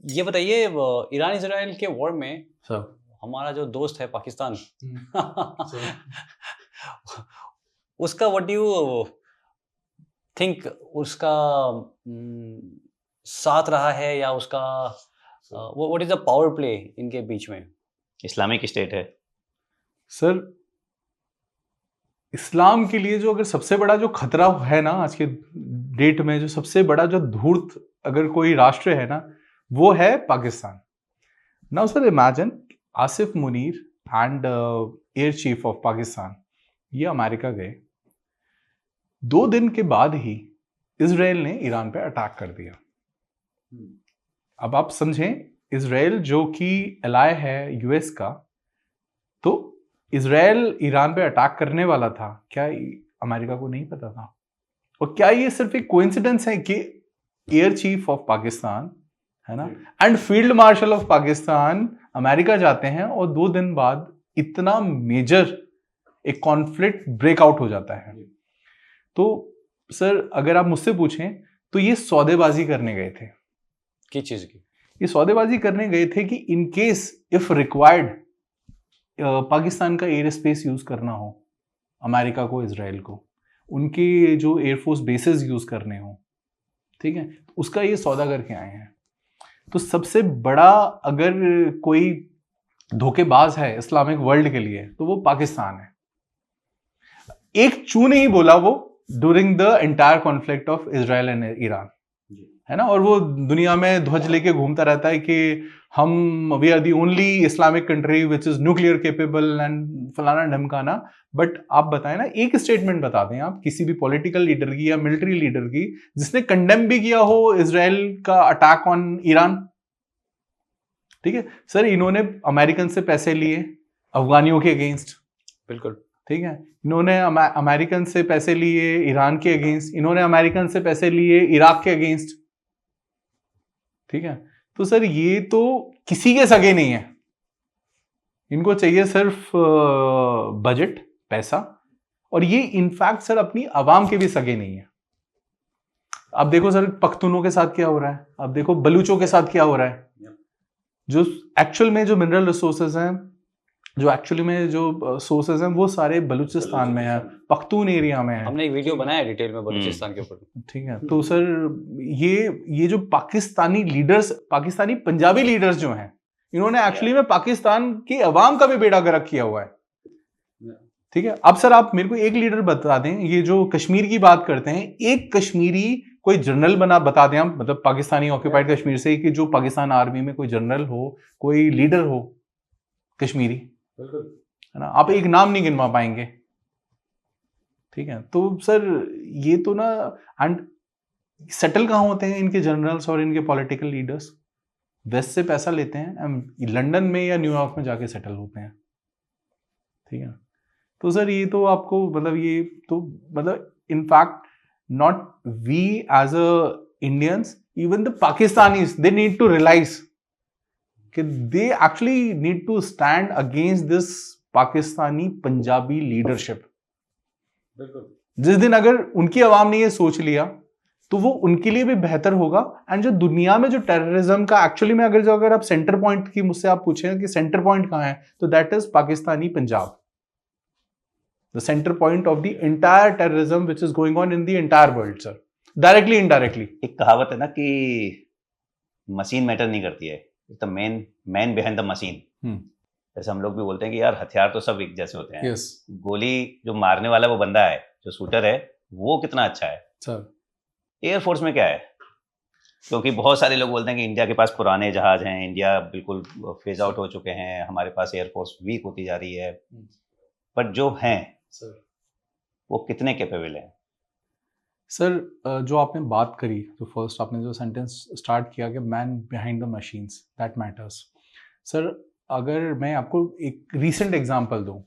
ये बताइए Iran Israel के वॉर में सर हमारा जो दोस्त है पाकिस्तान सर उसका व्हाट डू यू थिंक उसका साथ रहा है या उसका what is the power play इनके बीच में? इस्लामिक स्टेट है सर इस्लाम के लिए जो अगर सबसे बड़ा जो खतरा है ना आज के डेट में, जो सबसे बड़ा जो धूर्त अगर कोई राष्ट्र है ना, वो है Pakistan. Now sir imagine Asif Munir and air chief of Pakistan ये अमेरिका गए, 2 दिन के बाद ही इजराइल ने ईरान पे अटैक कर दिया। अब आप समझें, इजराइल जो कि एलाय है यूएस का, तो इजराइल ईरान पे अटैक करने वाला था, क्या अमेरिका को नहीं पता था? और क्या ये सिर्फ एक कोइंसिडेंस है कि एयर चीफ ऑफ पाकिस्तान है ना and field marshal of Pakistan America जाते हैं और 2 दिन बाद इतना मेजर एक कॉन्फ्लिक्ट ब्रेकआउट हो जाता है? तो सर अगर आप मुझसे पूछें तो ये सौदेबाजी करने गए थे। किस चीज की? ये सौदेबाजी करने गए थे कि in case if required Pakistan का एयर स्पेस यूज करना हो, अमेरिका को, इजराइल को, उनके जो एयरफोर्स बेसिस यूज करने हो, ठीक है, उसका ये सौदा करके आए हैं। तो सबसे बड़ा अगर कोई धोखेबाज है इस्लामिक वर्ल्ड के लिए तो वो पाकिस्तान है। एक चू नहीं बोला वो during the entire conflict of Israel and Iran, है ना, और वो दुनिया में ध्वज लेके घूमता रहता है कि हम we are the only Islamic country which is nuclear capable and फलाना ढमकाना। बट आप बताएं ना, एक स्टेटमेंट बता दें आप किसी भी पॉलिटिकल लीडर की या मिलिट्री लीडर की जिसने कंडेम भी किया हो इजराइल का अटैक ऑन ईरान। ठीक है सर, इन्होंने अमेरिकन से पैसे लिए अफगानियों के अगेंस्ट, बिल्कुल ठीक है, इन्होंने अमेरिकन से पैसे लिए ईरान के अगेंस्ट, इन्होंने अमेरिकन से पैसे लिए इराक के अगेंस्ट, ठीक है। तो सर ये तो किसी के सगे नहीं है, इनको चाहिए सिर्फ बजट, पैसा, और ये इनफैक्ट सर अपनी आवाम के भी सगे नहीं है। अब देखो सर पख्तूनों के साथ क्या हो रहा है, अब देखो बलूचों के साथ क्या हो रहा है। जो एक्चुअल में जो मिनरल रिसोर्सेज हैं, जो एक्चुअली में जो सोर्सेज हैं, वो सारे बलूचिस्तान में है, पख्तून एरिया में है। हमने एक वीडियो बनाया है डिटेल में बलूचिस्तान के ऊपर, ठीक है। तो सर ये जो पाकिस्तानी लीडर्स, पाकिस्तानी पंजाबी लीडर्स जो हैं, इन्होंने एक्चुअली में पाकिस्तान की अवाम का भी बेड़ा गर्क किया हुआ है, ठीक है। अब सर आप मेरे को एक लीडर बता दें, ये जो कश्मीर की बात करते हैं, एक कश्मीरी कोई जनरल बता दें आप, मतलब पाकिस्तानी ऑक्यूपाइड कश्मीर से, कि जो पाकिस्तान आर्मी में कोई जनरल हो, कोई लीडर हो कश्मीरी, है ना, आप एक नाम नहीं गिनवा पाएंगे, ठीक है। तो सर ये तो ना, एंड सेटल कहाँ होते हैं इनके जनरल्स और इनके पॉलिटिकल लीडर्स? वेस्ट से पैसा लेते हैं, लंदन में या न्यूयॉर्क में जाके सेटल होते हैं, ठीक है। तो सर ये तो आपको मतलब, ये तो मतलब in fact not we as a Indians, even the Pakistanis, they need to realise कि they actually need to stand against this Pakistani Punjabi leadership. जिस दिन अगर उनकी आवाम ने ये सोच लिया तो वो उनके लिए भी बेहतर होगा। एंड जो दुनिया में जो टेररिज्म का एक्चुअली में अगर आप सेंटर पॉइंट की मुझसे आप पूछें कि सेंटर पॉइंट कहां है, तो that is Pakistani Punjab, the centre point of the entire terrorism which is going on in the entire world sir, directly indirectly. एक कहावत है ना कि मशीन मैटर नहीं करती है, the man behind the machine. जैसे हम लोग भी बोलते हैं कि यार हथियार तो सब एक जैसे होते हैं, yes. गोली जो मारने वाला वो बंदा है, जो शूटर है वो कितना अच्छा है सर। एयरफोर्स में क्या है, क्योंकि बहुत सारे लोग बोलते हैं कि इंडिया के पास पुराने जहाज हैं, इंडिया बिल्कुल फेज आउट हो चुके हैं, हमारे पास एयरफोर्स वीक होती जा रही है, बट जो हैं सर वो कितने कैपेबल हैं? सर जो आपने बात करी, जो फर्स्ट आपने जो सेंटेंस स्टार्ट किया कि man behind the machines, that matters. Sir अगर मैं आपको एक रीसेंट एग्जांपल दूं,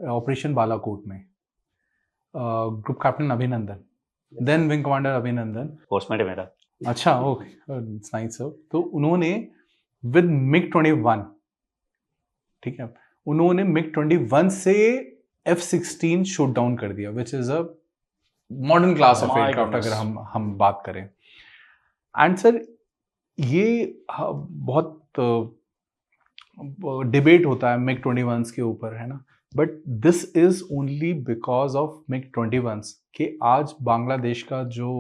ऑपरेशन बालाकोट में ग्रुप कैप्टन अभिनंदन, देन विंग कमांडर अभिनंदन, कोर्समेट है मेरा। अच्छा, ओके, इट्स नाइस सर। तो उन्होंने विद MiG-21, ठीक है, उन्होंने MiG-21 से F-16 शूट डाउन कर दिया, which is a modern class of aircraft अगर हम बात करें। एंड सर ये बहुत डिबेट होता है मिग 21 के ऊपर, है ना, but this is only because of MiG 21 कि आज बांग्लादेश का जो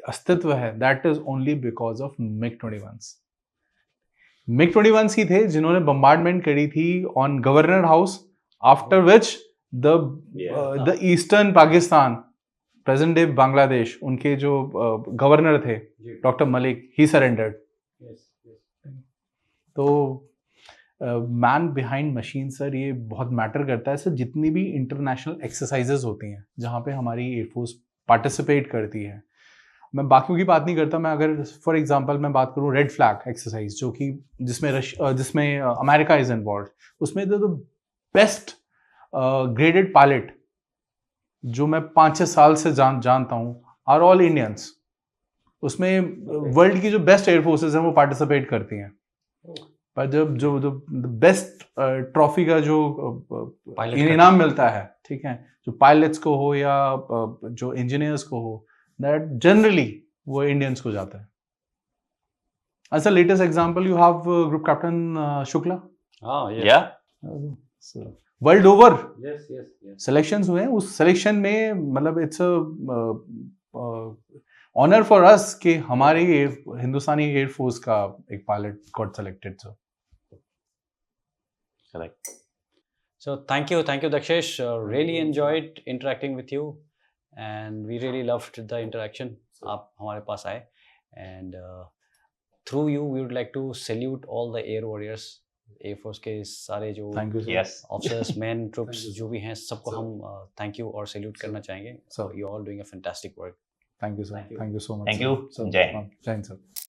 अस्तित्व है that is only because of MiG 21। MiG 21 ही थे जिन्होंने बम्बार्डमेंट करी थी on governor house, after which the eastern Pakistan, present day Bangladesh, उनके जो गवर्नर थे डॉक्टर मलिक, ही सरेंडर्ड। तो मैन बिहाइंड मशीन सर, ये बहुत मैटर करता है सर। जितनी भी इंटरनेशनल एक्सरसाइजेज होती हैं जहाँ पे हमारी एयरफोर्स पार्टिसिपेट करती है, मैं बाकियों की बात नहीं करता, मैं अगर फॉर एग्जांपल मैं बात करूँ रेड फ्लैग एक्सरसाइज, जो कि जिसमें अमेरिका इज इन्वॉल्व, उसमें द बेस्ट ग्रेडेड पायलट जो मैं 5-6 साल से जानता हूँ आर ऑल इंडियंस। उसमें वर्ल्ड की जो बेस्ट एयरफोर्सेज हैं वो पार्टिसिपेट करती हैं, पर जब जो बेस्ट ट्रॉफी का जो इनाम मिलता है, ठीक है, जो पायलट्स को हो या जो इंजीनियर्स को हो, दैट जनरली वो इंडियंस को जाता है। As a latest example, you have group captain Shukla. Yeah. World over yes. Selections हुए हैं, उस सिलेक्शन में मतलब इट्स ऑनर फॉर अस कि हमारी हिंदुस्तानी एयरफोर्स का एक pilot got selected. So Correct. So thank you Dakshesh, really enjoyed interacting with you and we really loved the interaction. आप हमारे पास आए and through you we would like to salute all the air warriors, air force के सारे जो officers, man, troops जो भी हैं, सबको हम थैंक यू और सैल्यूट करना चाहेंगे। So you all doing a fantastic work. Thank you sir, thank you so much. Thank you. जय हिंद। जय हिंद सर।